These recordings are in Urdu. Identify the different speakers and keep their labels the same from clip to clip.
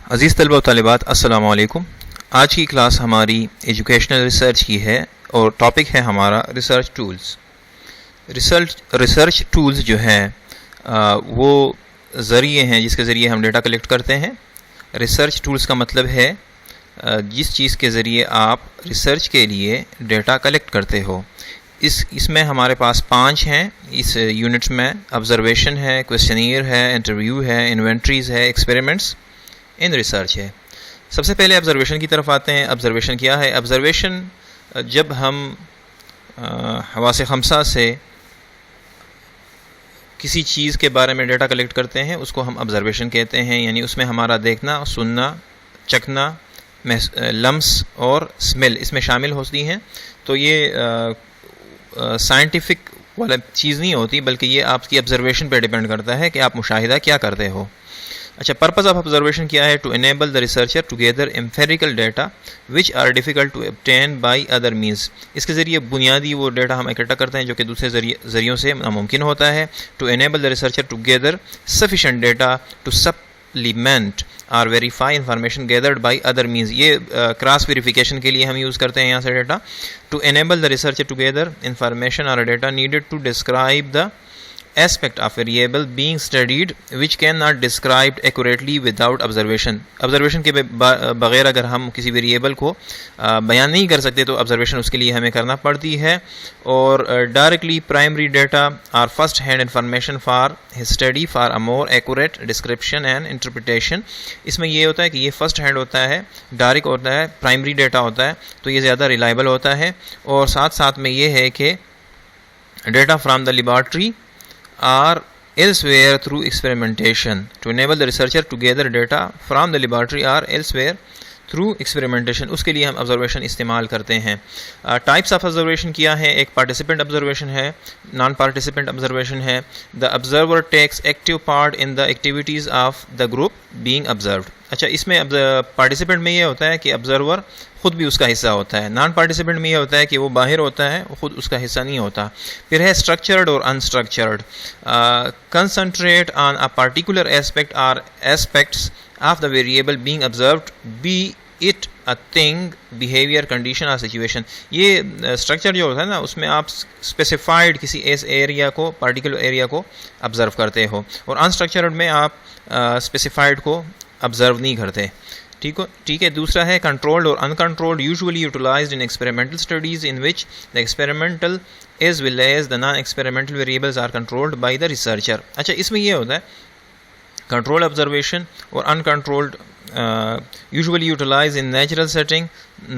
Speaker 1: عزیز طلبہ و طالبات، السلام علیکم۔ آج کی کلاس ہماری ایجوکیشنل ریسرچ کی ہے اور ٹاپک ہے ہمارا ریسرچ ٹولز۔ ریسرچ ٹولز جو ہیں وہ ذریعے ہیں جس کے ذریعے ہم ڈیٹا کلیکٹ کرتے ہیں۔ ریسرچ ٹولز کا مطلب ہے جس چیز کے ذریعے آپ ریسرچ کے لیے ڈیٹا کلیکٹ کرتے ہو۔ اس میں ہمارے پاس 5 ہیں اس یونٹ میں۔ آبزرویشن ہے، کویسچنئر ہے، انٹرویو ہے، انوینٹریز ہے، ایکسپیریمنٹس ان ریسرچ ہے۔ سب سے پہلے آبزرویشن کی طرف آتے ہیں۔ آبزرویشن کیا ہے؟ آبزرویشن جب ہم حواس خمسہ سے کسی چیز کے بارے میں ڈیٹا کلیکٹ کرتے ہیں اس کو ہم آبزرویشن کہتے ہیں، یعنی اس میں ہمارا دیکھنا، سننا، چکھنا، لمس اور اسمیل اس میں شامل ہوتی ہیں۔ تو یہ سائنٹیفک والا چیز نہیں ہوتی، بلکہ یہ آپ کی آبزرویشن پہ ڈیپینڈ کرتا ہے کہ آپ مشاہدہ کیا کرتے ہو۔ اچھا، پرپز آف آبزرویشن کیا ہے؟ To enable the researcher to gather empirical data which are difficult to obtain by other means. اس کے ذریعے بنیادی وہ ڈیٹا ہم اکٹھا کرتے ہیں جو کہ دوسرے ذریعوں سے ناممکن ہوتا ہے۔ To enable the researcher to gather sufficient data to supplement اور verify information gathered by other means. یہ کراس ویریفیکیشن کے لیے ہم یوز کرتے ہیں یہاں سے data. To enable the researcher to gather information اور data needed to describe the aspect of variable being studied which cannot described accurately without observation۔ observation کے بغیر اگر ہم کسی ویریبل کو بیان نہیں کر سکتے تو observation اس کے لیے ہمیں کرنا پڑتی ہے۔ اور directly primary data or first hand information for his study for a more accurate description and interpretation۔ اس میں یہ ہوتا ہے کہ یہ first hand ہوتا ہے، ڈائریکٹ ہوتا ہے، primary data ہوتا ہے تو یہ زیادہ reliable ہوتا ہے۔ اور ساتھ ساتھ میں یہ ہے کہ data from the laboratory or elsewhere through experimentation। to enable the researcher to gather data from the laboratory or elsewhere through experimentation، اس کے لیے ہم observation استعمال کرتے ہیں۔ types of observation کیا ہے؟ ایک participant observation ہے، non participant observation ہے۔ the observer takes active part in the activities of the group being observed۔ اچھا، اس میں participant میں یہ ہوتا ہے کہ observer خود بھی اس کا حصہ ہوتا ہے۔ نان پارٹیسپینٹ میں یہ ہوتا ہے کہ وہ باہر ہوتا ہے، وہ خود اس کا حصہ نہیں ہوتا۔ پھر ہے اسٹرکچرڈ اور unstructured. Concentrate on a particular aspect اور aspects of the variable being observed be it a thing, behaviour, condition اور سچویشن۔ یہ اسٹرکچر جو ہوتا ہے نا اس میں آپ اسپیسیفائڈ کسی ایس ایریا کو، پرٹیکولر ایریا کو آبزرو کرتے ہو، اور انسٹرکچرڈ میں آپ اسپیسیفائڈ کو آبزرو نہیں کرتے۔ ٹھیک ہے۔ دوسرا ہے کنٹرولڈ اور uncontrolled, usually utilized in experimental studies in which the experimental as well as the non experimental variables are controlled by the researcher. اچھا، اس میں یہ ہوتا ہے کنٹرول آبزرویشن اور uncontrolled usually utilized in natural setting,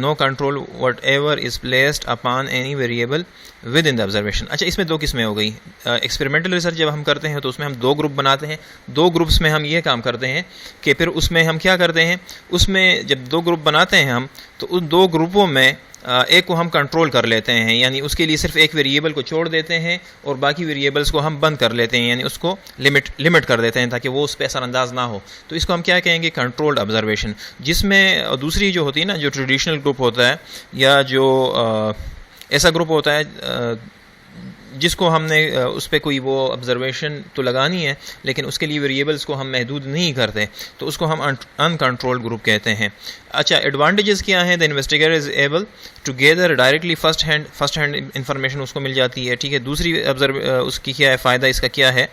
Speaker 1: no control whatever is placed upon any variable within the observation۔ اچھا، اس میں دو قسمیں ہو گئی۔ ایکسپیریمنٹل ریسرچ جب ہم کرتے ہیں تو اس میں ہم 2 گروپ بناتے ہیں۔ 2 گروپس میں ہم یہ کام کرتے ہیں کہ پھر اس میں ہم کیا کرتے ہیں، اس میں جب 2 گروپ بناتے ہیں ہم تو ان 2 گروپوں میں ایک کو ہم کنٹرول کر لیتے ہیں، یعنی اس کے لیے صرف ایک ویریبل کو چھوڑ دیتے ہیں اور باقی ویریبلس کو ہم بند کر لیتے ہیں، یعنی اس کو لمٹ کر دیتے ہیں تاکہ وہ اس پہ اثر انداز نہ ہو۔ تو اس کو ہم کیا کہیں گے؟ Controlled observation. جس میں دوسری جو ہوتی ہے نا، جو ٹریڈیشنل گروپ ہوتا ہے یا جو ایسا گروپ ہوتا ہے جس کو ہم نے اس پہ کوئی وہ آبزرویشن تو لگانی ہے لیکن اس کے لیے ویریبلس کو ہم محدود نہیں کرتے، تو اس کو ہم انکنٹرولڈ گروپ کہتے ہیں۔ اچھا، ایڈوانٹیجز کیا ہیں؟ The investigator is able to gather directly first hand information اس کو مل جاتی ہے۔ ٹھیک ہے۔ دوسری اس کی کیا ہے فائدہ؟ اس کا کیا ہے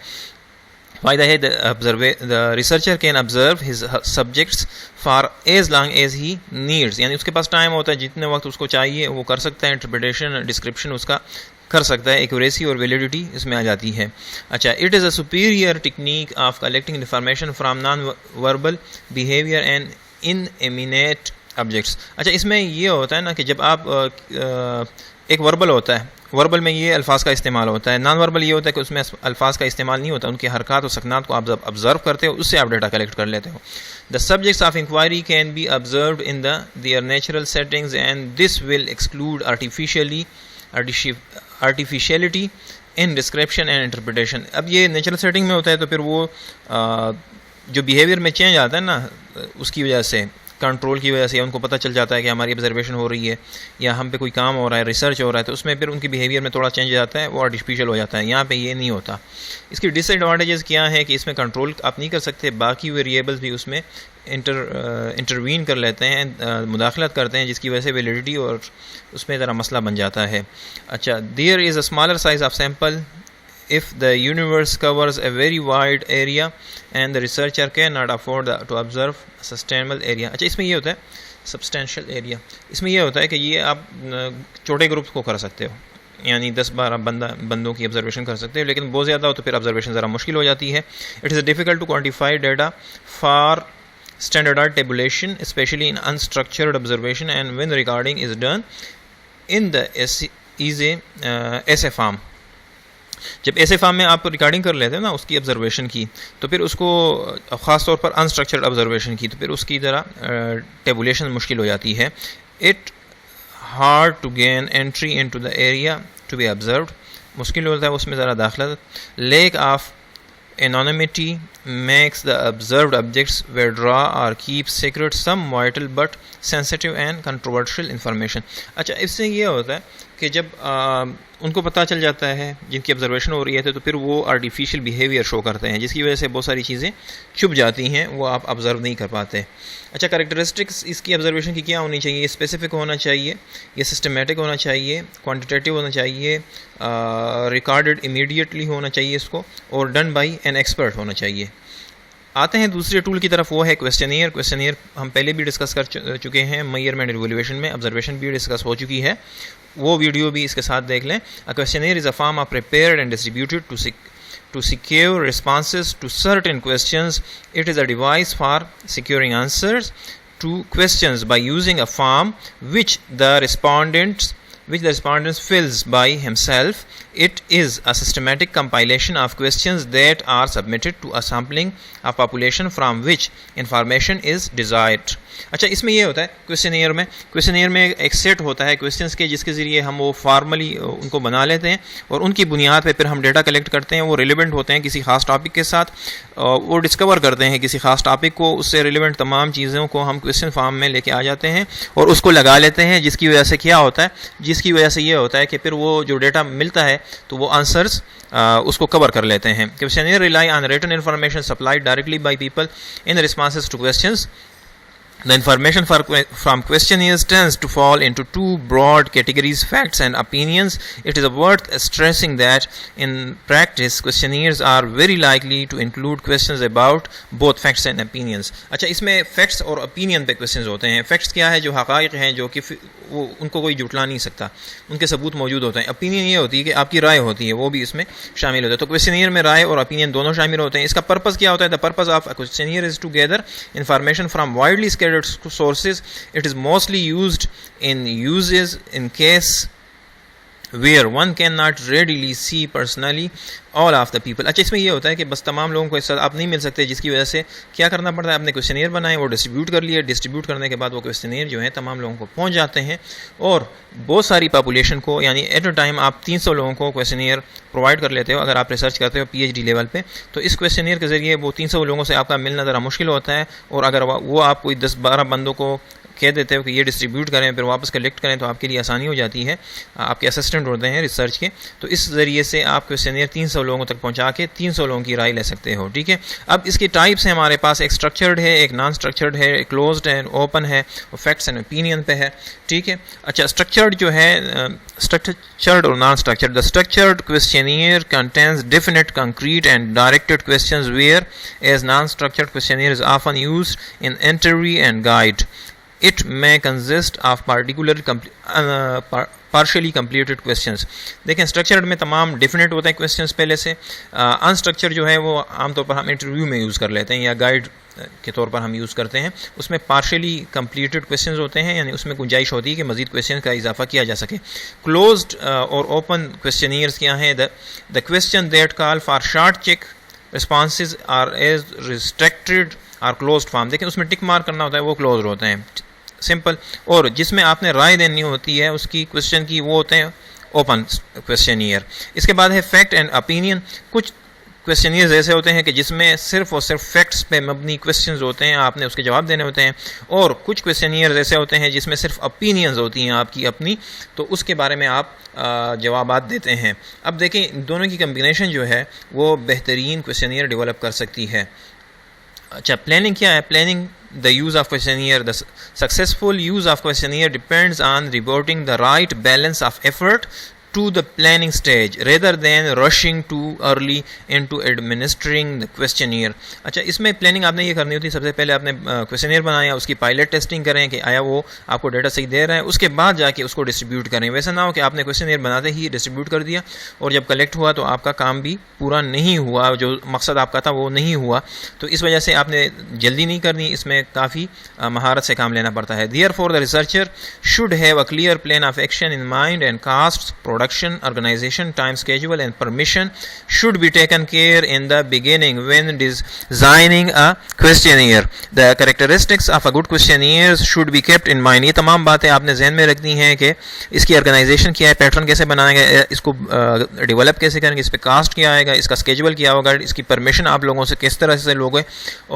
Speaker 1: فائدہ ہے the researcher can observe his subjects for as long as he needs، یعنی اس کے پاس ٹائم ہوتا ہے، جتنے وقت اس کو چاہیے وہ کر سکتا ہے، انٹرپریٹیشن، ڈسکرپشن اس کا کر سکتا ہے، ایکوریسی اور ویلیڈیٹی اس میں آ جاتی ہے۔ اچھا، it is a superior technique of collecting information from non verbal behaviour and animate objects. اچھا، اس میں یہ ہوتا ہے نا کہ جب آپ ایک وربل ہوتا ہے، وربل میں یہ الفاظ کا استعمال ہوتا ہے، نان وربل یہ ہوتا ہے کہ اس میں الفاظ کا استعمال نہیں ہوتا، ان کے حرکات اور سکنات کو آپ آبزرو کرتے ہو، اس سے آپ ڈیٹا کلیکٹ کر لیتے ہو۔ The subjects of inquiry can be observed in their natural settings and this will exclude artificiality in description and interpretation. اب یہ نیچرل سیٹنگ میں ہوتا ہے تو پھر وہ جو بیہیویئر میں چینج آتا ہے نا اس کی وجہ سے کنٹرول کی وجہ سے ان کو پتہ چل جاتا ہے کہ ہماری آبزرویشن ہو رہی ہے یا ہم پہ کوئی کام ہو رہا ہے، ریسرچ ہو رہا ہے، تو اس میں پھر ان کی بیہیویئر میں تھوڑا چینج آتا ہے، وہ آرٹیفیشیل ہو جاتا ہے. یہاں پہ یہ نہیں ہوتا. اس کی ڈس ایڈوانٹیجز کیا ہیں کہ اس میں کنٹرول آپ نہیں کر سکتے، باقی ویریبلز بھی اس میں انٹروین کر لیتے ہیں، مداخلت کرتے ہیں، جس کی وجہ سے ویلیڈیٹی اور اس میں ذرا مسئلہ بن جاتا ہے. اچھا، there is a smaller size of sample if the universe covers a very wide area and the researcher cannot afford to observe a sustainable area. اچھا، اس میں یہ ہوتا ہے substantial area، اس میں یہ ہوتا ہے کہ یہ آپ چھوٹے گروپس کو کر سکتے ہو، یعنی 10-12 بندوں کی آبزرویشن کر سکتے ہو، لیکن بہت زیادہ ہو تو پھر آبزرویشن ذرا مشکل ہو جاتی ہے. It is difficult to quantify data for standardized tabulation, especially in unstructured observation and when recording is done in the essay form. جب ایسے فارم میں آپ ریکارڈنگ کر لیتے ہیں نا اس کی آبزرویشن کی، تو پھر اس کو خاص طور پر انسٹرکچرڈ آبزرویشن کی، تو پھر اس کی ذرا ٹیبولیشن مشکل ہو جاتی ہے. It hard to gain entry into the area to be observed, مشکل ہوتا ہے اس میں ذرا داخلہ. Lack of anonymity makes the observed objects withdraw or keep secret some vital but sensitive and controversial information. اچھا، اس سے یہ ہوتا ہے کہ جب ان کو پتہ چل جاتا ہے جن کی آبزرویشن ہو رہی ہے تو پھر وہ آرٹیفیشیل بیہیویئر شو کرتے ہیں، جس کی وجہ سے بہت ساری چیزیں چھپ جاتی ہیں، وہ آپ آبزرو نہیں کر پاتے. اچھا، کریکٹرسٹکس اس کی آبزرویشن کی کیا ہونی چاہیے؟ یہ اسپیسیفک ہونا چاہیے، یہ سسٹمیٹک ہونا چاہیے، کوانٹیٹیو ہونا چاہیے، ریکارڈڈ امیڈیٹلی ہونا چاہیے اس کو، اور ڈن بائی این ایکسپرٹ ہونا چاہیے. آتے ہیں دوسرے ٹول کی طرف، وہ ہے کویسچنیئر. کویسچنیئر ہم پہلے بھی ڈسکس کر چکے ہیں میئرمنٹ ایویلویشن میں، آبزرویشن بھی ڈسکس ہو چکی ہے، وہ ویڈیو بھی اس کے ساتھ دیکھ لیں. Questionnaire is a form of prepared and distributed to secure responses to certain questions. It is a device for securing answers to questions by using a form which the respondent fills by himself. It is a systematic compilation of questions that are submitted to a sampling of population from which information is desired. اچھا، اس میں یہ ہوتا ہے کویسچنیئر میں ایک سیٹ ہوتا ہے کویسچنس کے، جس کے ذریعے ہم وہ فارملی ان کو بنا لیتے ہیں اور ان کی بنیاد پہ پھر ہم ڈیٹا کلیکٹ کرتے ہیں. وہ ریلیونٹ ہوتے ہیں کسی خاص ٹاپک کے ساتھ، وہ ڈسکور کرتے ہیں کسی خاص ٹاپک کو، اس سے ریلیونٹ تمام چیزوں کو ہم کویسچن فارم میں لے کے آ جاتے ہیں اور اس کو لگا لیتے ہیں، جس کی وجہ سے کیا ہوتا ہے، جس کی وجہ سے یہ ہوتا ہے کہ پھر وہ جو ڈیٹا ملتا ہے تو وہ آنسرز اس کو کور کر لیتے ہیں. Questionnaire rely on written information supplied directly by people in responses to questions. The information from questionnaires tends to fall into two broad categories: facts and opinions. It is worth stressing that in practice, questionnaires are very likely to include questions about both facts and opinions. اچھا، اس میں فیکٹس اور opinion پہ questions ہوتے ہیں. فیکٹس کیا ہے؟ جو حقائق ہیں، جو کہ وہ ان کو کوئی جھٹلا نہیں سکتا، ان کے ثبوت موجود ہوتے ہیں. opinion یہ ہوتی ہے کہ آپ کی رائے ہوتی ہے، وہ بھی اس میں شامل ہوتا ہے. تو questionnaire میں رائے اور opinion دونوں شامل ہوتے ہیں. اس کا پرپز کیا ہوتا ہے؟ The purpose of a questionnaire is to gather information from widely scattered sources. It is mostly used in case where one cannot readily see personally all of the people. اچھا، اس میں یہ ہوتا ہے کہ بس تمام لوگوں کو اس ساتھ آپ نہیں مل سکتے، جس کی وجہ سے کیا کرنا پڑتا ہے؟ آپ نے کویسچنیئر بنائے، وہ ڈسٹریبیوٹ کر لیے، ڈسٹریبیوٹ کرنے کے بعد وہ کویسچنیئر جو ہیں تمام لوگوں کو پہنچ جاتے ہیں، اور بہت ساری پاپولیشن کو، یعنی ایٹ اے ٹائم آپ 300 لوگوں کو کویسچنیئر پرووائڈ کر لیتے ہو اگر آپ ریسرچ کرتے ہو پی ایچ ڈی لیول پہ. تو اس کویسچنیئر کے ذریعے وہ 300 لوگوں سے آپ کا ملنا ذرا مشکل ہوتا ہے، اور اگر وہ آپ کوئی 10-12 بندوں کو کہہ دیتے ہو کہ یہ ڈسٹریبیوٹ کریں پھر واپس کلیکٹ کریں تو آپ کے لیے آسانی ہو جاتی ہے. آپ کے اسسٹنٹ ہوتے ہیں ریسرچ کے، تو اس ذریعے سے آپ کویسچنیئر 300 لوگوں تک پہنچا کے 300 لوگوں کی رائے لے سکتے ہو. ٹھیک ہے، اب اس کی ٹائپس ہیں ہمارے پاس، ایک اسٹرکچرڈ ہے، ایک نان اسٹرکچرڈ ہے، ایک کلوزڈ ہے، اوپن ہے، اور فیکٹس اینڈ اوپینین پہ ہے. ٹھیک ہے، اچھا، اسٹرکچرڈ جو ہے، اسٹرکچرڈ اور non structured. The structured questionnaire contains definite, concrete and directed questions, whereas non-structured questionnaire is often used in interview and guide. It may consist of partially completed questions. دیکھیں، اسٹرکچرڈ میں تمام ڈیفینٹ ہوتے ہیں questions پہلے سے. انسٹرکچر جو ہے وہ عام طور پر ہم انٹرویو میں یوز کر لیتے ہیں یا گائیڈ کے طور پر ہم یوز کرتے ہیں. اس میں پارشلی کمپلیٹڈ questions ہوتے ہیں، یعنی اس میں گنجائش ہوتی ہے کہ مزید questions کا اضافہ کیا جا سکے. کلوزڈ اور اوپن questionnaires کیا ہیں؟ the question that call for short check responses are as restricted or closed form. دیکھیں، اس میں ٹک مارک کرنا ہوتا ہے، وہ کلوزڈ ہوتے ہیں، سمپل. اور جس میں آپ نے رائے دینی ہوتی ہے اس کی کویسچن کی، وہ ہوتے ہیں اوپن کویسچنیئر. اس کے بعد ہے فیکٹ اینڈ اوپینین. کچھ کویسچنیئرز ایسے ہوتے ہیں کہ جس میں صرف اور صرف فیکٹس پہ مبنی کویسچنز ہوتے ہیں، آپ نے اس کے جواب دینے ہوتے ہیں، اور کچھ کویسچنیئرز ایسے ہوتے ہیں جس میں صرف اپینینز ہوتی ہیں آپ کی اپنی، تو اس کے بارے میں آپ جوابات دیتے ہیں. اب دیکھیں دونوں کی کمبینیشن جو ہے وہ بہترین کویسچنیئر ڈیولپ کر سکتی ہے. اچھا پلاننگ کیا ہے؟ Planning the use of questionnaire. The successful use of questionnaire depends on reporting the right balance of effort to the planning stage rather than rushing too early into administering the questionnaire. اچھا اس میں پلاننگ آپ نے یہ کرنی ہوتی ہے، سب سے پہلے آپ نے کویسچنیئر بنایا، اس کی پائلٹ ٹیسٹنگ کریں کہ آیا وہ آپ کو ڈیٹا صحیح دے رہا ہے، اس کے بعد جا کے اس کو ڈسٹریبیوٹ کریں. ویسا نہ ہو کہ آپ نے کویسچنیئر بناتے ہی ڈسٹریبیوٹ کر دیا اور جب کلیکٹ ہوا تو آپ کا کام بھی پورا نہیں ہوا، جو مقصد آپ کا تھا وہ نہیں ہوا. تو اس وجہ سے آپ نے جلدی نہیں کرنی، اس میں کافی مہارت سے کام لینا پڑتا ہے. Therefore the researcher should have a clear plan of action in mind and costs, production, organization, time schedule and permission should be taken care in the beginning when designing a questionnaire. The characteristics of a good questionnaire should be kept in mind. یہ تمام باتیں آپ نے ذہن میں رکھنی ہیں کہ اس کی آرگنائزیشن کیا ہے، پیٹرن کیسے بنائیں گے، اس کو ڈیولپ کیسے کریں گے، اس پہ کاسٹ کیا آئے گا، اس کا اسکیجول کیا ہوگا، اس کی پرمیشن آپ لوگوں سے کس طرح سے لوگے،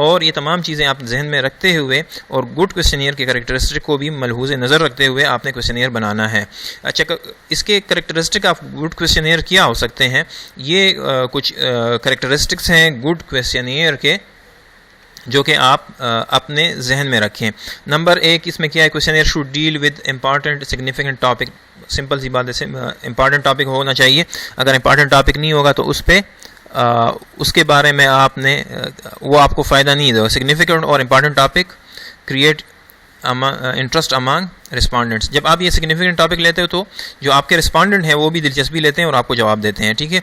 Speaker 1: اور یہ تمام چیزیں آپ ذہن میں رکھتے ہوئے اور گڈ کویسچنیئر کے کریکٹرسٹک کو بھی ملحوظ نظر رکھتے ہوئے آپ نے کویسچنیئر بنانا ہے. اچھا اس کے کریکٹرسٹک آف گڈ کویسچنیئر کیا ہو سکتے ہیں؟ یہ کچھ کریکٹرسٹکس ہیں گڈ کویسچنیئر کے جو کہ آپ اپنے ذہن میں رکھیں. نمبر 1 اس میں کیا ہے؟ Questionnaire should deal with important significant topic. Simple سی بات ہے، امپارٹنٹ ٹاپک ہونا چاہیے. اگر امپارٹنٹ ٹاپک نہیں ہوگا تو اس پہ اس کے بارے میں آپ نے وہ آپ کو فائدہ نہیں دے گا. سگنیفیکنٹ اور important topic create interest among respondents. جب آپ یہ سگنیفیکنٹ ٹاپک لیتے ہو تو جو آپ کے رسپونڈنٹ ہیں وہ بھی دلچسپی لیتے ہیں اور آپ کو جواب دیتے ہیں. ٹھیک ہے.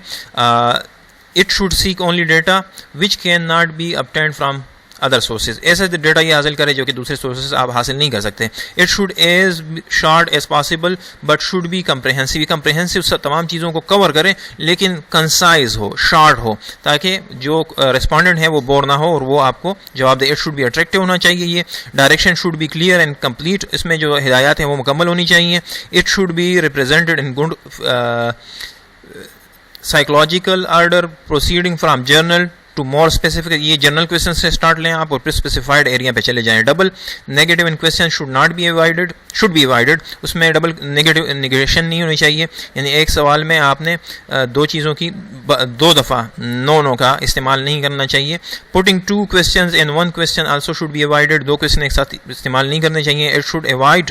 Speaker 1: It should seek only data which can not be obtained from other sources. ایسا ڈیٹا یہ حاصل کرے جو کہ دوسرے سورسز آپ حاصل نہیں کر سکتے. It should as short as possible but should be comprehensive. Comprehensive تمام چیزوں کو کور کرے لیکن کنسائز ہو، شارٹ ہو، تاکہ جو رسپونڈنٹ ہے وہ بور نہ ہو اور وہ آپ کو جواب دے. اٹ شوڈ بی اٹریکٹیو ہونا چاہیے. یہ direction should be clear and complete. اس میں جو ہدایات ہیں وہ مکمل ہونی چاہیے. It should be represented in good psychological order proceeding from general to more specific. یہ جنرل کویشچن سے اسٹارٹ لیں آپ اور پھر اسپیسیفائڈ ایریا پہ چلے جائیں. Double negative in question should be avoided. اس میں ڈبل نیگیشن نہیں ہونی چاہیے. یعنی ایک سوال میں آپ نے دو چیزوں کی 2 دفعہ نو کا استعمال نہیں کرنا چاہیے. Putting 2 questions in 1 question also should be avoided. 2 question ایک ساتھ استعمال نہیں کرنے چاہیے. اٹ شوڈ اوائڈ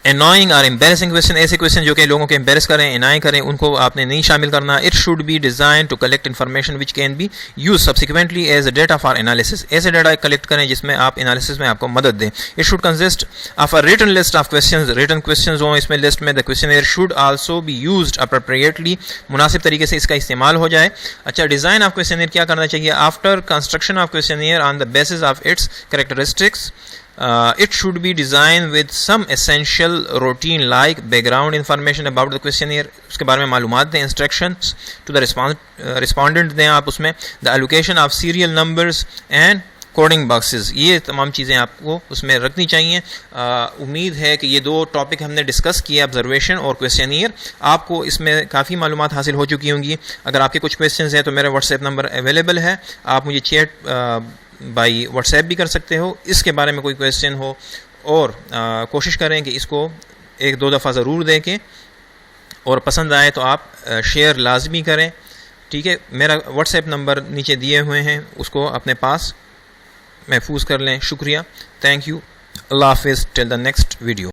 Speaker 1: annoying اور embarrassing question. ایسے کویشچن جو کہ لوگوں کے embarrass کریں، annoy کریں، ان کو آپ نے نہیں شامل کرنا. It should be designed to collect information which can be used subsequently as data for analysis. ایسے ڈیٹا کلیکٹ کریں جس میں آپ انالیسس میں آپ کو مدد دیں. It should consist of a written list of questions. written questions ہوں اس میں لسٹ میں. The questionnaire should also be used appropriately. مناسب طریقے سے اس کا استعمال ہو جائے. اچھا ڈیزائن آف questionnaire کیا کرنا چاہیے؟ After construction of questionnaire on the basis of its characteristics, it should be designed with some essential routine like background information about the questionnaire. اس کے بارے میں معلومات دیں. Instructions to the respondent دیں آپ اس میں. The allocation of serial numbers and coding boxes. یہ تمام چیزیں آپ کو اس میں رکھنی چاہیے. امید ہے کہ یہ 2 ٹاپک ہم نے ڈسکس کیے، آبزرویشن اور کویسچنیئر. آپ کو اس میں کافی معلومات حاصل ہو چکی ہوں گی. اگر آپ کے کچھ کویسچنز ہیں تو میرا واٹس ایپ نمبر اویلیبل ہے. آپ مجھے چیٹ بائی واٹس ایپ بھی کر سکتے ہو. اس کے بارے میں کوئی کویسچن ہو اور کوشش کریں کہ اس کو 1-2 دفعہ ضرور دیکھیں اور پسند آئے تو آپ شیئر لازمی کریں. ٹھیک ہے. میرا واٹس ایپ نمبر نیچے دیے ہوئے ہیں، اس کو اپنے پاس محفوظ کر لیں. شکریہ. Thank you. اللہ حافظ. Till the next video.